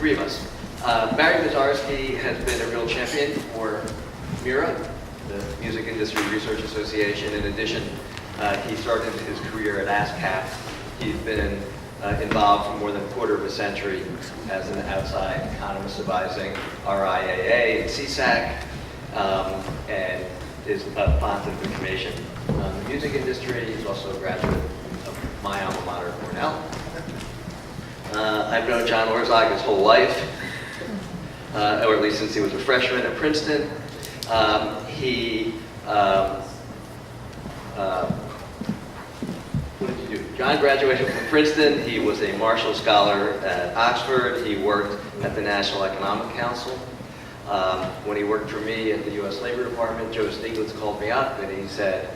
three of us. Barry Mazarski has been a real champion for MIRA, the Music Industry Research Association. In addition, he started his career at ASCAP. He's been involved for more than a quarter of a century as an outside economist advising RIAA and CSAC, and is fond of information on the music industry. He's also a graduate of my alma mater, Cornell. I've known John Orzog his whole life, or at least since he was a freshman at Princeton. What did you do? John graduated from Princeton. He was a Marshall Scholar at Oxford. He worked at the National Economic Council. When he worked for me at the U.S. Labor Department, Joe Stiglitz called me up and he said,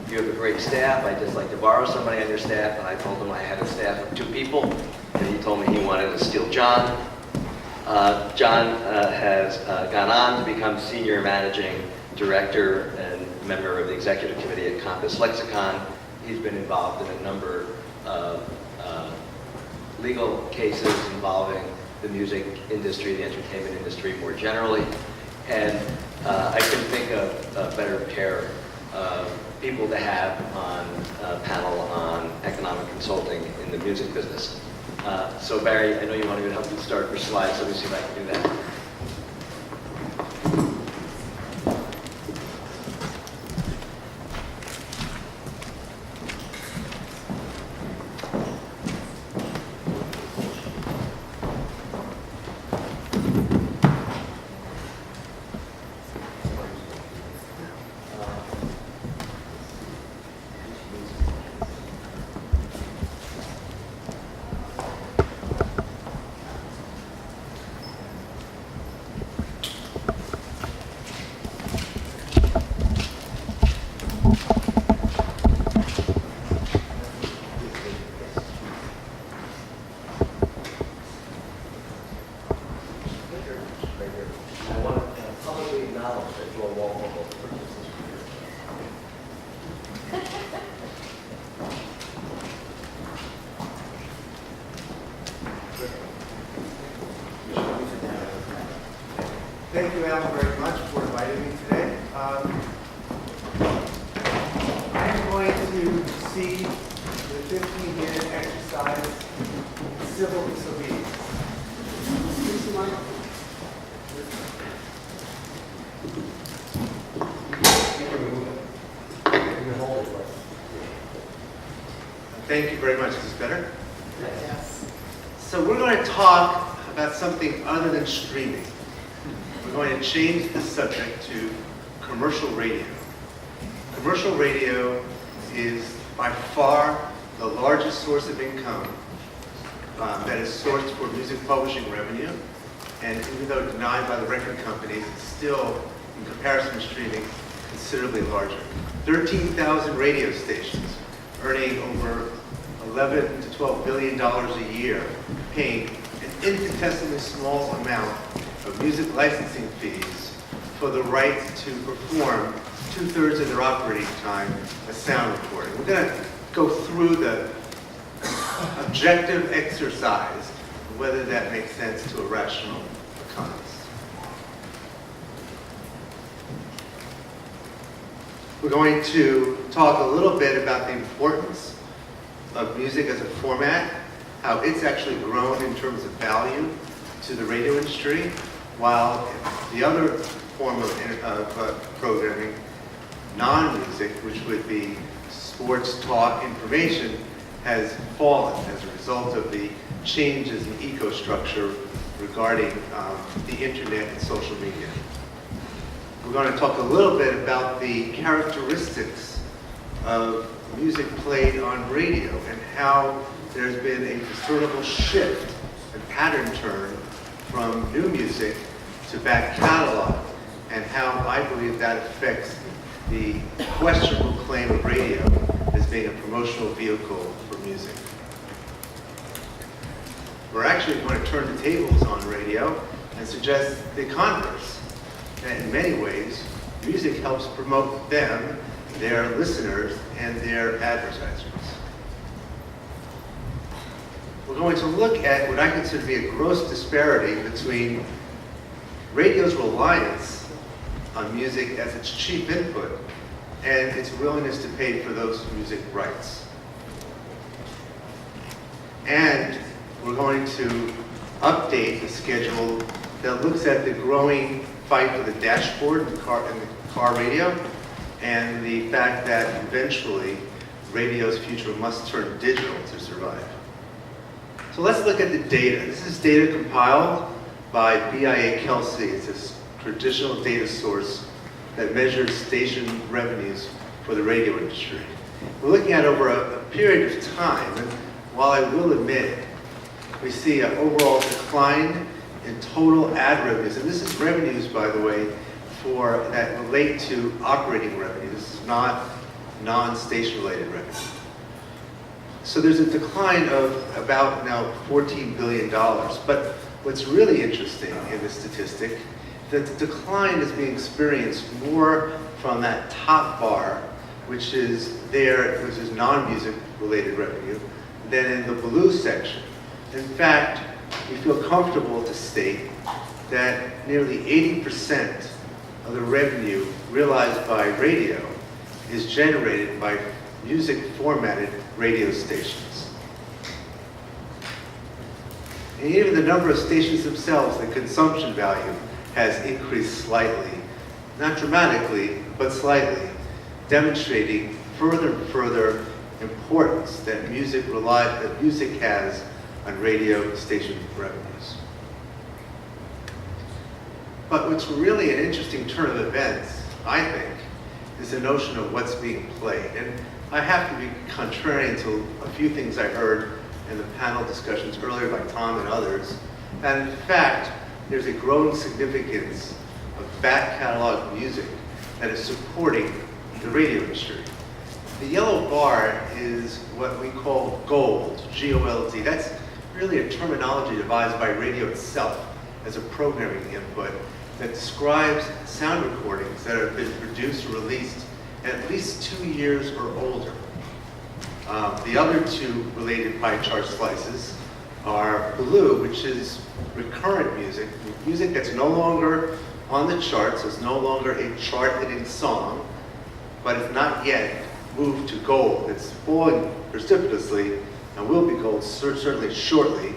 "You have a great staff. I'd just like to borrow somebody on your staff." And I told him I had a staff of 2 people. And he told me he wanted to steal John. John has gone on to become Senior Managing Director and member of the Executive Committee at Compass Lexicon. He's been involved in a number of legal cases involving the music industry, the entertainment industry more generally. And I couldn't think of a better pair of people to have on a panel on economic consulting in the music business. So Barry, I know you wanted me to help you start your slides, so let me see if I can do that. Thank you, Alan, very much for inviting me today. I am going to see the 15-minute exercise in civil disobedience. Thank you very much. Is this better? Yes. So we're going to talk about something other than streaming. We're going to change the subject to commercial radio. Commercial radio is by far the largest source of income that is sourced for music publishing revenue. And even though denied by the record companies, it's still, in comparison to streaming, considerably larger. 13,000 radio stations earning over $11 to $12 billion a year, paying an infinitesimally small amount of music licensing fees for the right to perform 2/3 of their operating time as sound recording. We're going to go through the objective exercise of whether that makes sense to a rational economist. We're going to talk a little bit about the importance of music as a format, how it's actually grown in terms of value to the radio industry, while the other form of programming, non-music, which would be sports talk information, has fallen as a result of the changes in eco-structure regarding the internet and social media. We're going to talk a little bit about the characteristics of music played on radio and how there's been a discernible shift and pattern turn from new music to back catalog, and how I believe that affects the questionable claim of radio as being a promotional vehicle for music. We're actually going to turn the tables on radio and suggest the converse, that in many ways, music helps promote them, their listeners, and their advertisers. we're going to look at what I consider to be a gross disparity between radio's reliance on music as its chief input and its willingness to pay for those music rights. And we're going to update the schedule that looks at the growing fight for the dashboard in the car radio, and the fact that eventually radio's future must turn digital to survive. So let's look at the data. This is data compiled by BIA-Kelsey. It's a traditional data source that measures station revenues for the radio industry. We're looking at over a period of time, and while I will admit we see an overall decline in total ad revenues, and this is revenues, by the way, that relate to operating revenue. This is not non-station related revenue. So there's a decline of about now $14 billion. But what's really interesting in this statistic, that the decline is being experienced more from that top bar, which is non-music related revenue, than in the blue section. In fact, we feel comfortable to state that nearly 80% of the revenue realized by radio is generated by music formatted radio stations. And even the number of stations themselves, the consumption value has increased slightly, not dramatically, but slightly, demonstrating further and further importance that music has on radio station revenues. But what's really an interesting turn of events, I think, is the notion of what's being played. And I have to be contrarian to a few things I heard in the panel discussions earlier by Tom and others, that in fact, there's a growing significance of back catalog music that is supporting the radio industry. The yellow bar is what we call gold, G-O-L-D. That's really a terminology devised by radio itself as a programming input that describes sound recordings that have been produced or released at least 2 years or older. The other two related pie chart slices are blue, which is recurrent music, music that's no longer on the charts, it's no longer a chart-hitting song, but it's not yet moved to gold. It's falling precipitously and will be gold certainly shortly.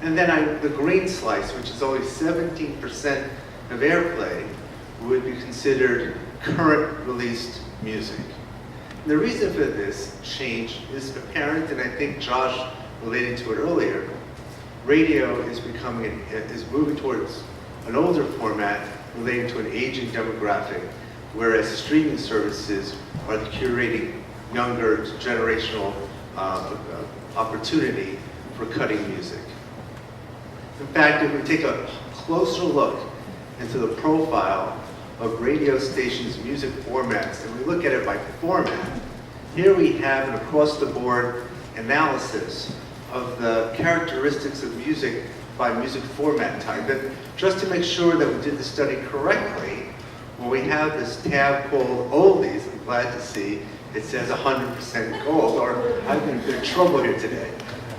And then the green slice, which is only 17% of airplay, would be considered current released music. And the reason for this change is apparent, and I think Josh related to it earlier. Radio is moving towards an older format relating to an aging demographic, whereas streaming services are curating younger generational opportunity for cutting music. In fact, if we take a closer look into the profile of radio stations' music formats, and we look at it by format, here we have an across-the-board analysis of the characteristics of music by music format type. And just to make sure that we did the study correctly, when we have this tab called Oldies, I'm glad to see it says 100% gold, or I've been in trouble here today.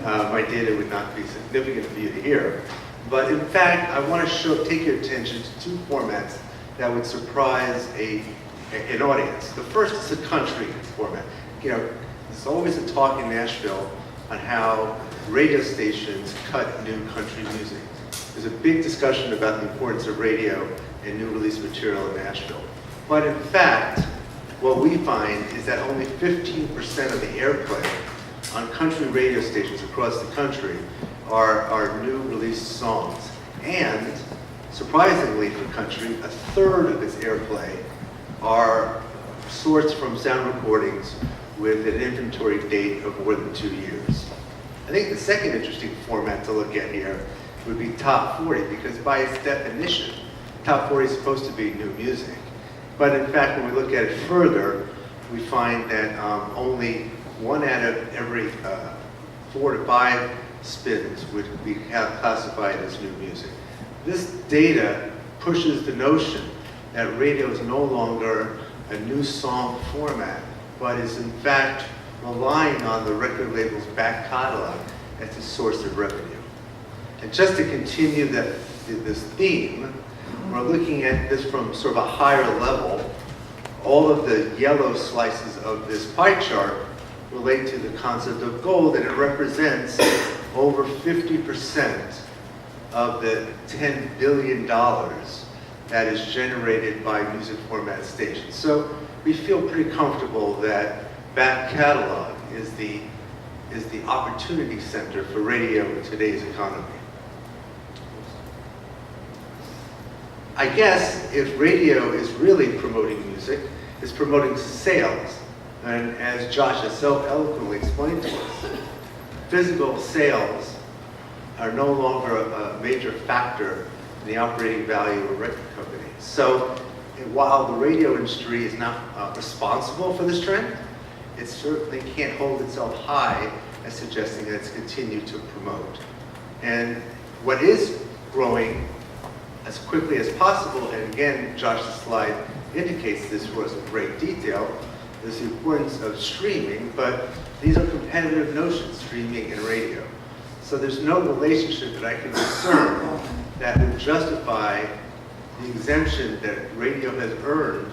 My data would not be significant for you to hear. But in fact, I want to take your attention to two formats that would surprise an audience. The first is the country format. You know, there's always a talk in Nashville on how radio stations cut new country music. There's a big discussion about the importance of radio and new release material in Nashville. But in fact, what we find is that only 15% of the airplay on country radio stations across the country are new released songs. And surprisingly for country, a third of its airplay are sourced from sound recordings with an inventory date of more than 2 years. I think the second interesting format to look at here would be top 40, because by its definition, top 40 is supposed to be new music. But in fact, when we look at it further, we find that only 1 out of every 4 to 5 spins would be classified as new music. This data pushes the notion that radio is no longer a new song format, but is in fact relying on the record label's back catalog as a source of revenue. And just to continue this theme, we're looking at this from sort of a higher level. All of the yellow slices of this pie chart relate to the concept of gold, and it represents over 50% of the $10 billion that is generated by music format stations. So we feel pretty comfortable that back catalog is the opportunity center for radio in today's economy. I guess if radio is really promoting music, it's promoting sales. And as Josh has so eloquently explained to us, physical sales are no longer a major factor in the operating value of a record company. So while the radio industry is not responsible for this trend, it certainly can't hold itself high as suggesting that it's continued to promote. And what is growing as quickly as possible, and again, Josh's slide indicates this for us in great detail, is the importance of streaming, but these are competitive notions, streaming and radio. So there's no relationship that I can discern that would justify the exemption that radio has earned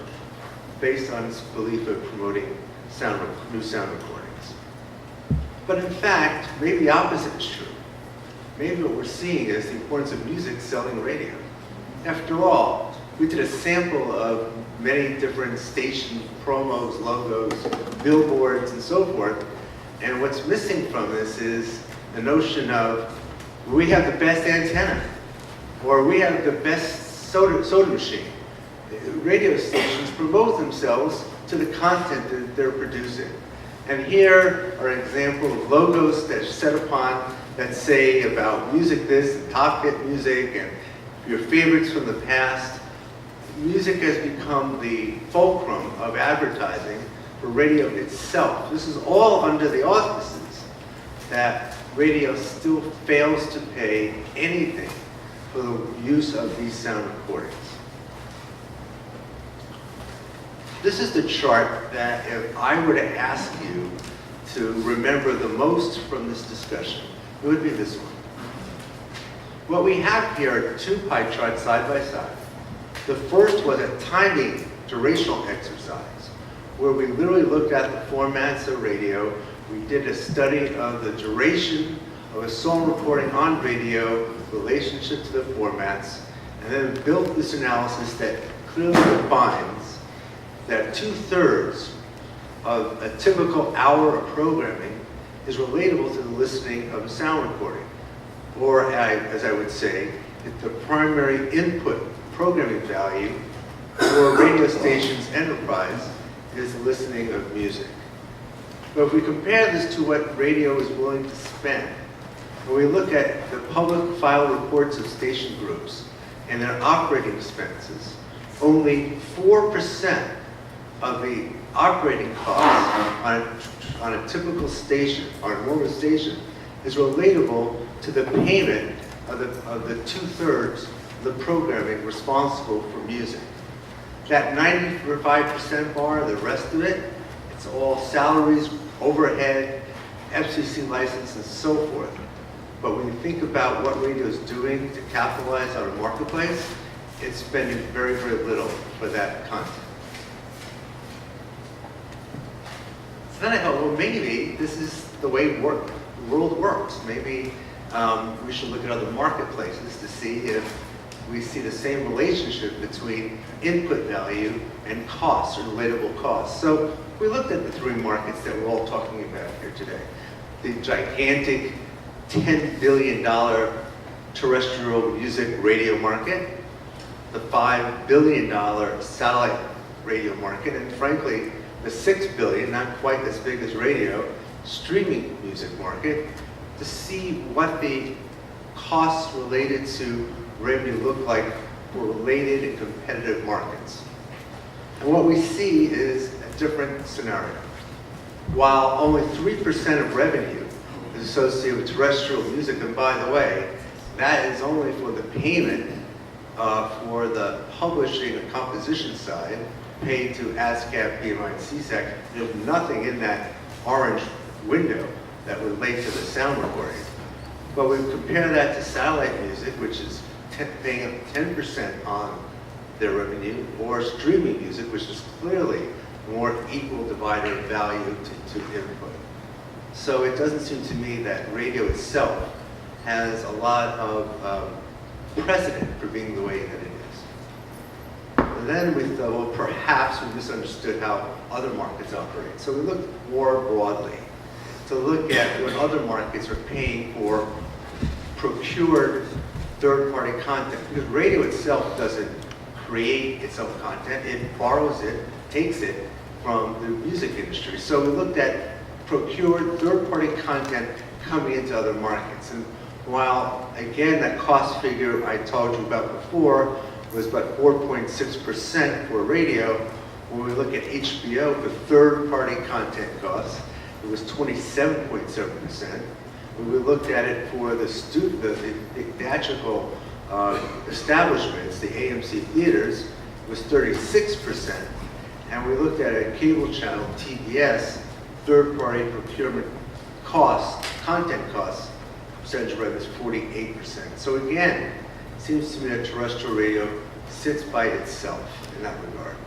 based on its belief of promoting new sound recordings. But in fact, maybe the opposite is true. Maybe what we're seeing is the importance of music selling radio. After all, we did a sample of many different station promos, logos, billboards, and so forth. And what's missing from this is the notion of we have the best antenna, or we have the best soda machine. Radio stations promote themselves to the content that they're producing. And here are an example of logos that are set upon that say about music this, and top hit music, and your favorites from the past. Music has become the fulcrum of advertising for radio itself. This is all under the auspices that radio still fails to pay anything for the use of these sound recordings. This is the chart that if I were to ask you to remember the most from this discussion, it would be this one. What we have here are two pie charts side by side. The first was a timing durational exercise where we literally looked at the formats of radio. We did a study of the duration of a song recording on radio, relationship to the formats, and then built this analysis that clearly defines that 2/3 of a typical hour of programming is relatable to the listening of a sound recording. Or as I would say, the primary input programming value for a radio station's enterprise is listening of music. But if we compare this to what radio is willing to spend, when we look at the public file reports of station groups and their operating expenses, only 4% of the operating costs on a typical station, on a normal station, is relatable to the payment of the 2/3 of the programming responsible for music. That 95% bar, the rest of it, it's all salaries, overhead, FCC license, and so forth. But when you think about what radio is doing to capitalize on a marketplace, it's spending very, very little for that content. So then I thought, well, maybe this is the way the world works. Maybe we should look at other marketplaces to see if we see the same relationship between input value and costs, or relatable costs. So we looked at the three markets that we're all talking about here today. The gigantic $10 billion terrestrial music radio market, the $5 billion satellite radio market, and frankly, the $6 billion, not quite as big as radio, streaming music market, to see what the costs related to revenue look like for related and competitive markets. And what we see is a different scenario. While only 3% of revenue is associated with terrestrial music, and by the way, that is only for the payment for the publishing and composition side, paid to ASCAP, BMI, and CSAC. There's nothing in that orange window that relates to the sound recording. But we compare that to satellite music, which is paying 10% on their revenue, or streaming music, which is clearly more equal divider of value to input. So it doesn't seem to me that radio itself has a lot of precedent for being the way that it is. And then we thought, well, perhaps we misunderstood how other markets operate. So we looked more broadly to look at what other markets are paying for procured third-party content. Because radio itself doesn't create its own content, it borrows it, takes it from the music industry. So we looked at procured third-party content coming into other markets. And while, again, that cost figure I told you about before was about 4.6% for radio, when we look at HBO for third-party content costs, it was 27.7%. When we looked at it for the theatrical establishments, the AMC theaters, it was 36%. And we looked at a cable channel, TBS, third-party procurement costs, content costs, percentage rate was 48%. So again, it seems to me that terrestrial radio sits by itself in that regard.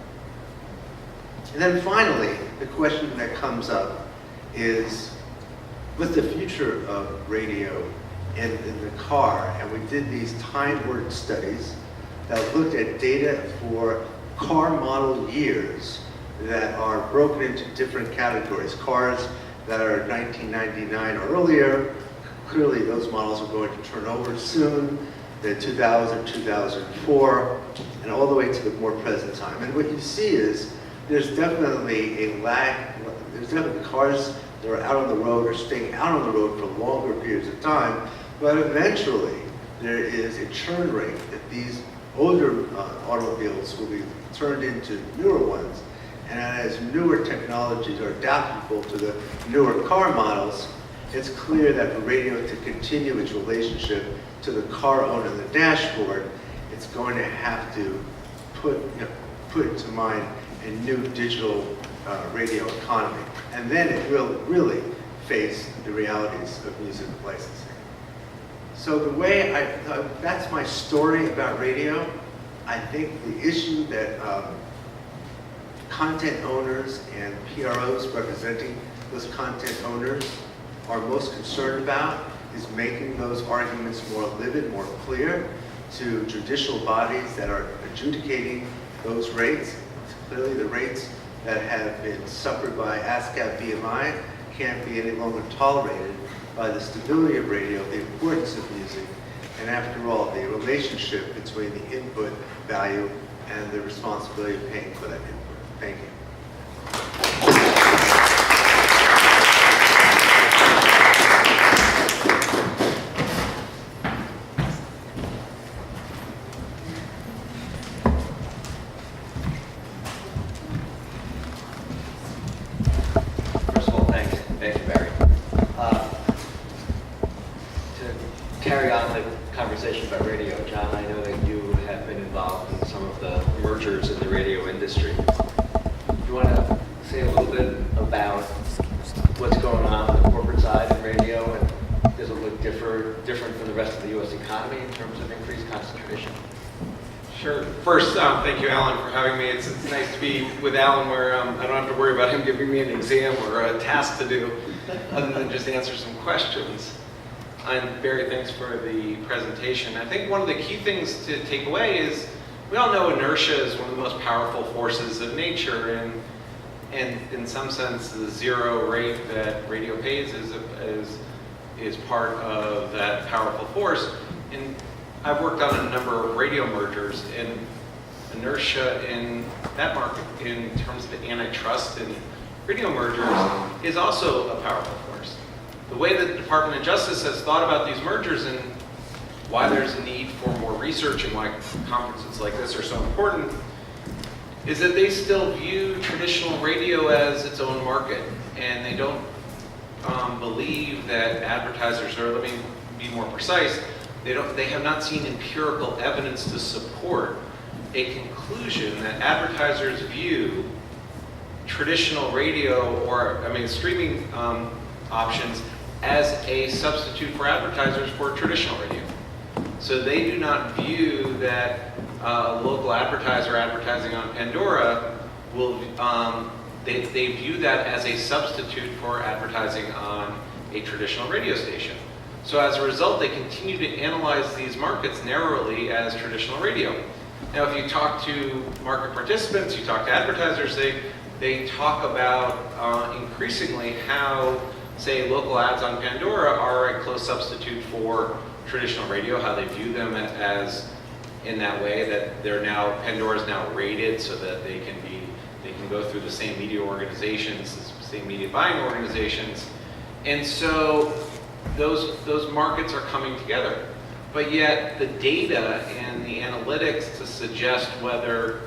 And then finally, the question that comes up is, what's the future of radio in the car? And we did these time-worth studies that looked at data for car model years that are broken into different categories. Cars that are 1999 or earlier, clearly those models are going to turn over soon, the 2000, 2004, and all the way to the more present time. And what you see is there's definitely a lag. There's definitely cars that are out on the road or staying out on the road for longer periods of time, but eventually there is a churn rate that these older automobiles will be turned into newer ones. And as newer technologies are adaptable to the newer car models, it's clear that for radio to continue its relationship to the car owner and the dashboard, it's going to have to put to mind a new digital radio economy. And then it will really face the realities of music licensing. So the way that's my story about radio. I think the issue that content owners and PROs representing those content owners are most concerned about is making those arguments more livid, more clear to judicial bodies that are adjudicating those rates. Clearly the rates that have been suffered by ASCAP BMI can't be any longer tolerated by the stability of radio, the importance of music, and after all, the relationship between the input value and the responsibility of paying for that input. Thank you. First of all, thank you, Barry. To carry on the conversation about radio, John, I know that you have been involved in some of the mergers in the radio industry. Do you want to say a little bit about what's going on the corporate side in radio, and does it look different from the rest of the U.S. economy in terms of increased concentration? Sure. First, thank you, Alan, for having me. It's nice to be with Alan where I don't have to worry about him giving me an exam or a task to do, other than just answer some questions. And Barry, thanks for the presentation. I think one of the key things to take away is we all know inertia is one of the most powerful forces of nature, and in some sense, the zero rate that radio pays is part of that powerful force. And I've worked on a number of radio mergers, and inertia in that market, in terms of antitrust and radio mergers, is also a powerful force. The way that the Department of Justice has thought about these mergers and why there's a need for more research and why conferences like this are so important is that they still view traditional radio as its own market, and they don't believe that advertisers, or let me be more precise, they have not seen empirical evidence to support a conclusion that advertisers view traditional radio or, streaming options as a substitute for advertisers for traditional radio. So they do not view that local advertiser advertising on Pandora will, they view that as a substitute for advertising on a traditional radio station. So as a result, they continue to analyze these markets narrowly as traditional radio. Now, if you talk to market participants, you talk to advertisers, they talk about increasingly how, say, local ads on Pandora are a close substitute for traditional radio, how they view them as in that way, that they're now, Pandora's now rated so that they can go through the same media organizations, the same media buying organizations. And so those markets are coming together. But yet the data and the analytics to suggest whether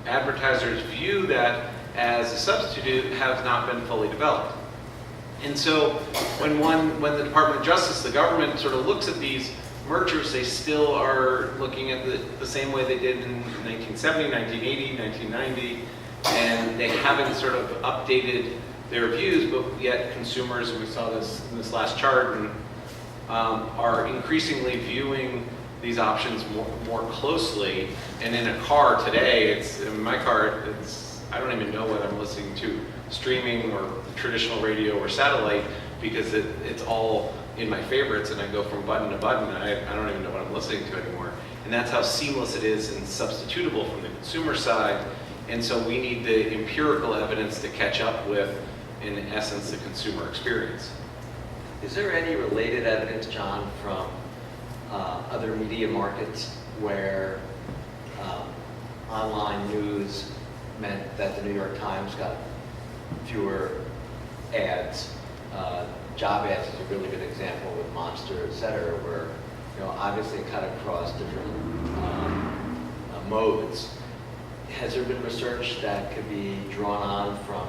advertisers view that as a substitute have not been fully developed. And so when the Department of Justice, the government, sort of looks at these mergers, they still are looking at the same way they did in 1970, 1980, 1990, and they haven't sort of updated their views, but yet consumers, and we saw this in this last chart, and, are increasingly viewing these options more closely. And in a car today, in my car, I don't even know whether I'm listening to streaming or traditional radio or satellite, because it's all in my favorites, and I go from button to button. I don't even know what I'm listening to anymore. And that's how seamless it is and substitutable from the consumer side. And so we need the empirical evidence to catch up with, in essence, the consumer experience. Is there any related evidence, John, from other media markets where online news meant that the New York Times got fewer ads? Job ads is a really good example with Monster, et cetera, where, obviously cut across different modes. Has there been research that could be drawn on from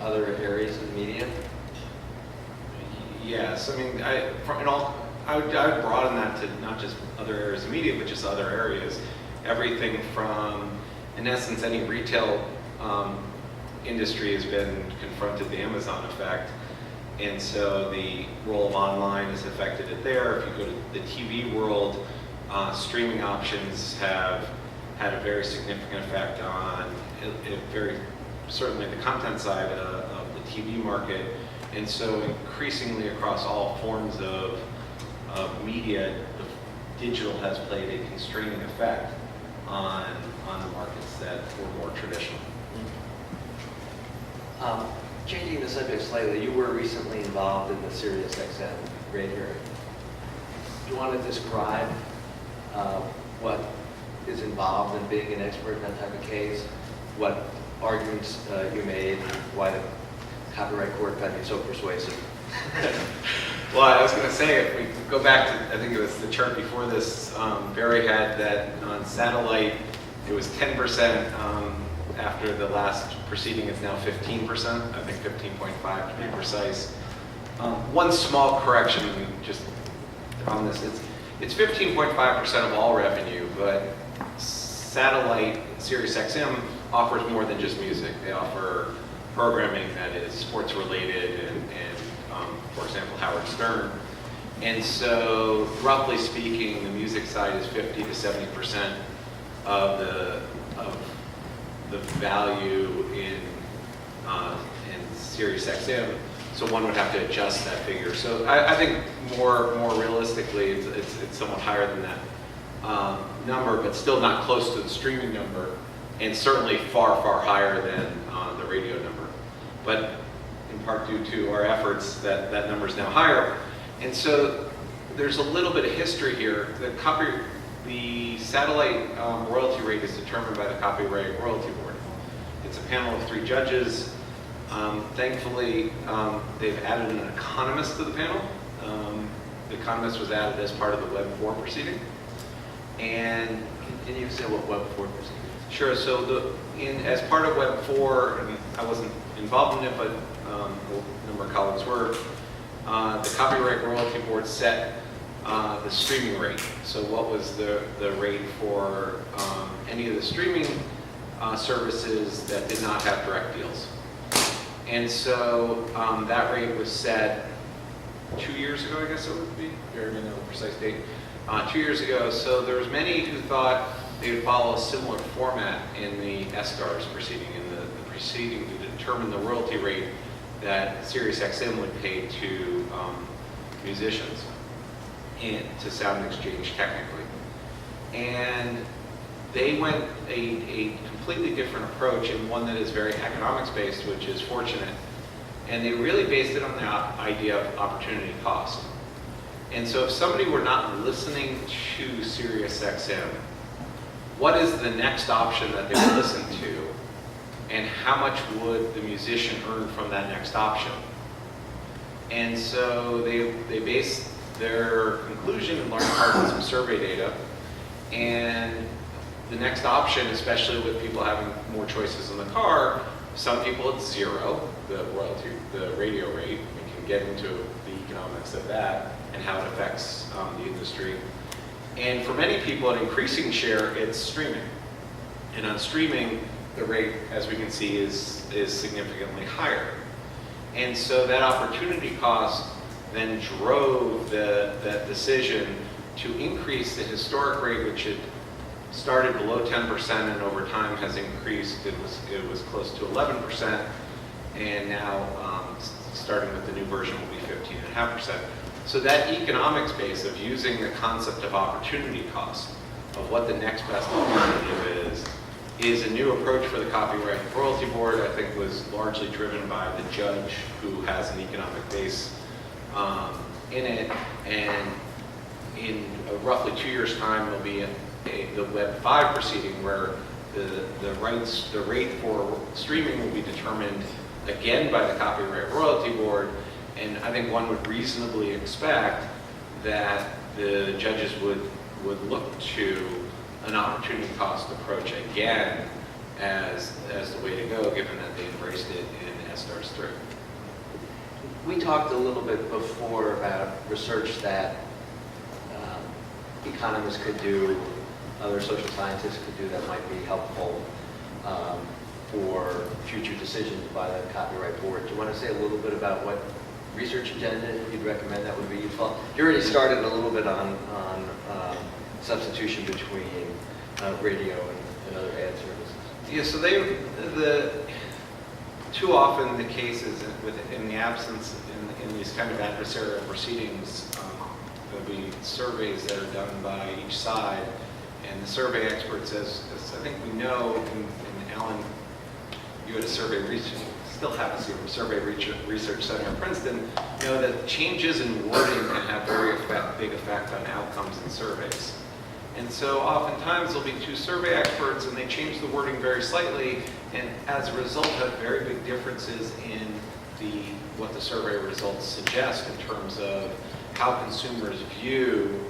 other areas of media? Yes, I mean, I would broaden that to not just other areas of media, but just other areas. Everything from, in essence, any retail industry has been confronted the Amazon effect. And so the role of online has affected it there. If you go to the TV world, streaming options have had a very significant effect on certainly the content side of the TV market. And so increasingly across all forms of media, digital has played a constraining effect on the markets that were more traditional. Changing the subject slightly, you were recently involved in the SiriusXM rate hearing. Do you want to describe what is involved in being an expert in that type of case? What arguments you made, why the Copyright Court found you so persuasive? Well, I was going to say, if we go back to, I think it was the chart before this, Barry had that on satellite, it was 10%. After the last proceeding, it's now 15%, I think 15.5 to be precise. One small correction just on this, it's 15.5% of all revenue, but satellite SiriusXM offers more than just music. They offer programming that is sports related and for example, Howard Stern. And so roughly speaking, the music side is 50 to 70% of the value in SiriusXM. So one would have to adjust that figure. So I think more realistically, it's somewhat higher than that number, but still not close to the streaming number, and certainly far higher than the radio number. But in part due to our efforts, that number is now higher. And so there's a little bit of history here. The satellite royalty rate is determined by the Copyright Royalty Board. It's a panel of 3 judges. Thankfully, they've added an economist to the panel. The economist was added as part of the Web 4 proceeding. And Can you say what Web 4 proceeding is? sure, so as part of Web 4, and I wasn't involved in it, but a number of colleagues were, the Copyright Royalty Board set the streaming rate. So what was the rate for any of the streaming services that did not have direct deals? And so that rate was set 2 years ago, I guess it would be. I don't know the precise date. 2 years ago. So there was many who thought they would follow a similar format in the SDARS proceeding, in the proceeding to determine the royalty rate that SiriusXM would pay to musicians and to Sound Exchange technically. And they went a completely different approach, and one that is very economics based, which is fortunate. And they really based it on the idea of opportunity cost. And so if somebody were not listening to SiriusXM, what is the next option that they would listen to? And how much would the musician earn from that next option? And so they based their conclusion in large part on some survey data. And the next option, especially with people having more choices in the car, some people it's zero, the royalty, the radio rate. We can get into the economics of that and how it affects the industry. And for many people, an increasing share, it's streaming. And on streaming, the rate, as we can see, is significantly higher. And so that opportunity cost then drove that decision to increase the historic rate, which had started below 10% and over time has increased. It was close to 11%, and now starting with the new version will be 15.5%. So that economics base of using the concept of opportunity cost, of what the next best alternative is a new approach for the Copyright and Royalty Board. I think was largely driven by the judge who has an economic base in it. And in roughly 2 years' time, there'll be the Web 5 proceeding where the rate for streaming will be determined again by the Copyright Royalty Board. And I think one would reasonably expect that the judges would look to an opportunity cost approach again as the way to go, given that they embraced it in SDARS 3. We talked a little bit before about research that economists could do, other social scientists could do that might be helpful for future decisions by the Copyright Board. Do you want to say a little bit about what research agenda you'd recommend that would be useful? You already started a little bit on substitution between radio and other ad services. Yeah, so too often the cases in the absence in these kind of adversarial proceedings, there'll be surveys that are done by each side, and the survey experts, as I think we know, and Alan, you had a survey research, still have a survey research center in Princeton, know that changes in wording can have big effect on outcomes in surveys. And so oftentimes there'll be two survey experts and they change the wording very slightly, and as a result have very big differences in what the survey results suggest in terms of how consumers view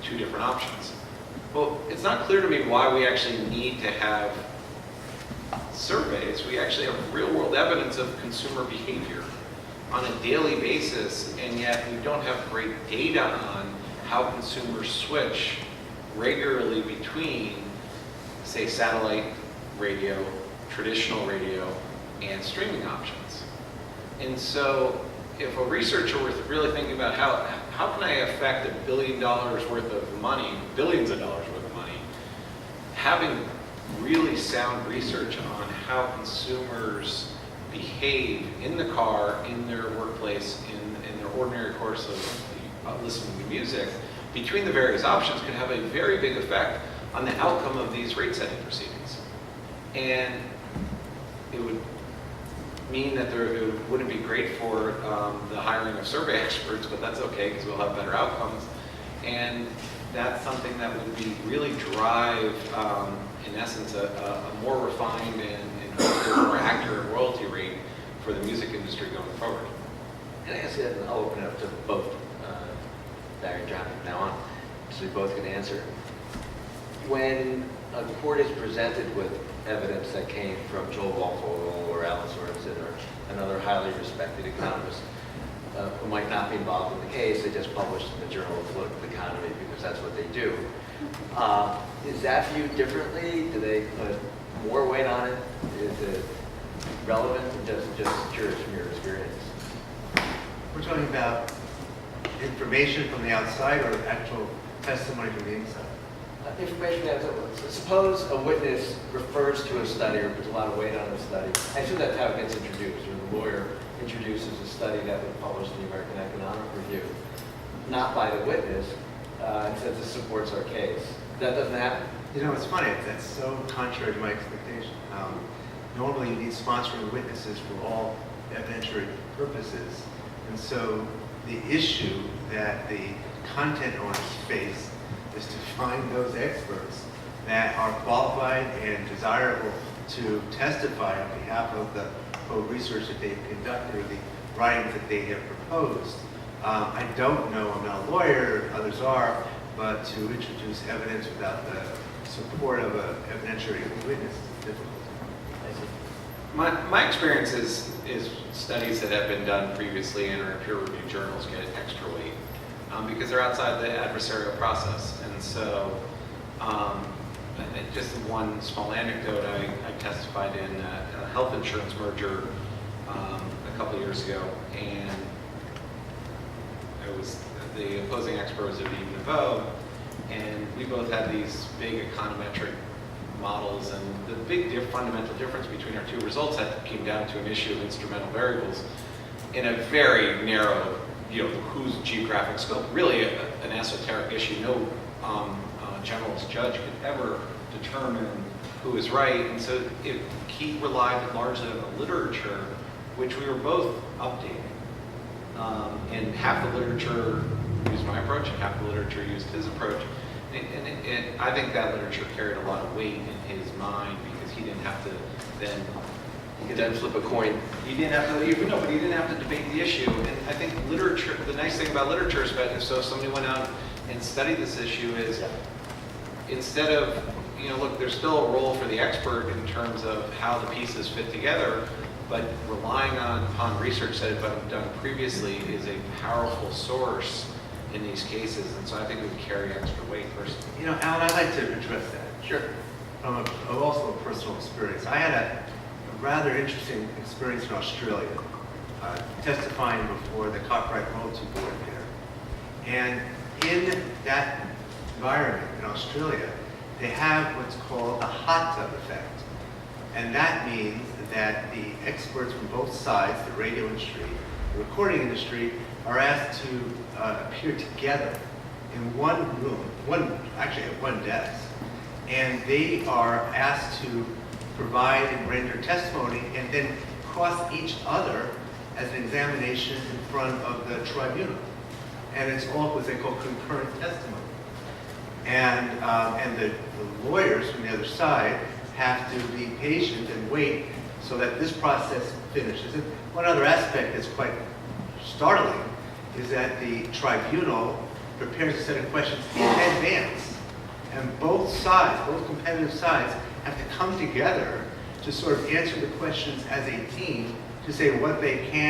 two different options. Well, it's not clear to me why we actually need to have surveys. We actually have real-world evidence of consumer behavior on a daily basis, and yet we don't have great data on how consumers switch regularly between, say, satellite radio, traditional radio, and streaming options. And so if a researcher was really thinking about how can I affect $1 billion worth of money, billions of dollars worth of money, having really sound research on how consumers behave in the car, in their workplace, in their ordinary course of listening to music, between the various options could have a very big effect on the outcome of these rate setting proceedings. And it would mean that it wouldn't be great for the hiring of survey experts, but that's okay because we'll have better outcomes. And that's something that would be really drive, in essence, a more refined and more accurate royalty rate for the music industry going forward. And I guess I'll open it up to both Barry and John from now on, so you both can answer. When a court is presented with evidence that came from Joel Waldfogel or Alan Sorensen or another highly respected economist who might not be involved in the case, they just publish in the Journal of Political Economy because that's what they do. Is that viewed differently? Do they put more weight on it? Is it relevant and just curious from your experience. We're talking about information from the outside or actual testimony from the inside? Information that, suppose a witness refers to a study or puts a lot of weight on a study. I assume that's how it gets introduced, or the lawyer introduces a study that was published in the American Economic Review, not by the witness, and says this supports our case. That doesn't happen? You know, it's funny, that's so contrary to my expectation. Normally you need sponsoring witnesses for all evidentiary purposes. And so the issue that the content owners face is to find those experts that are qualified and desirable to testify on behalf of the research that they've conducted or the writings that they have proposed. I don't know, I'm not a lawyer, others are, but to introduce evidence without the support of an evidentiary witness is difficult. My experience is studies that have been done previously and are in peer-reviewed journals get extra weight because they're outside the adversarial process. And so, just one small anecdote, I testified in a health insurance merger a couple of years ago, and the opposing expert was Aviv Nevo, and we both had these big econometric models, and the big fundamental difference between our two results that came down to an issue of instrumental variables in a very narrow, whose geographic scope, really an esoteric issue. No generalist judge could ever determine who is right, and so he relied largely on the literature, which we were both updating. And half the literature used my approach, and half the literature used his approach. And I think that literature carried a lot of weight in his mind because he didn't have to then. You could then flip a coin. He didn't have to. No, but he didn't have to debate the issue. And I think literature. The nice thing about literature is that so if somebody went out and studied this issue is instead of look, there's still a role for the expert in terms of how the pieces fit together. But relying upon research that had been done previously is a powerful source in these cases, and so I think it would carry extra weight personally. Alan, I'd like to address that. Sure. From also a personal experience. I had a rather interesting experience in Australia, testifying before the Copyright Royalty Board there. And in that environment in Australia, they have what's called the hot tub effect. And that means that the experts from both sides, the radio industry, the recording industry, are asked to appear together in one room, actually at one desk. And they are asked to provide and render testimony and then cross each other as an examination in front of the tribunal. And it's all what they call concurrent testimony. And the lawyers from the other side have to be patient and wait so that this process finishes. And one other aspect that's quite startling is that the tribunal prepares a set of questions in advance. And both sides, both competitive sides, have to come together to sort of answer the questions as a team to say what they can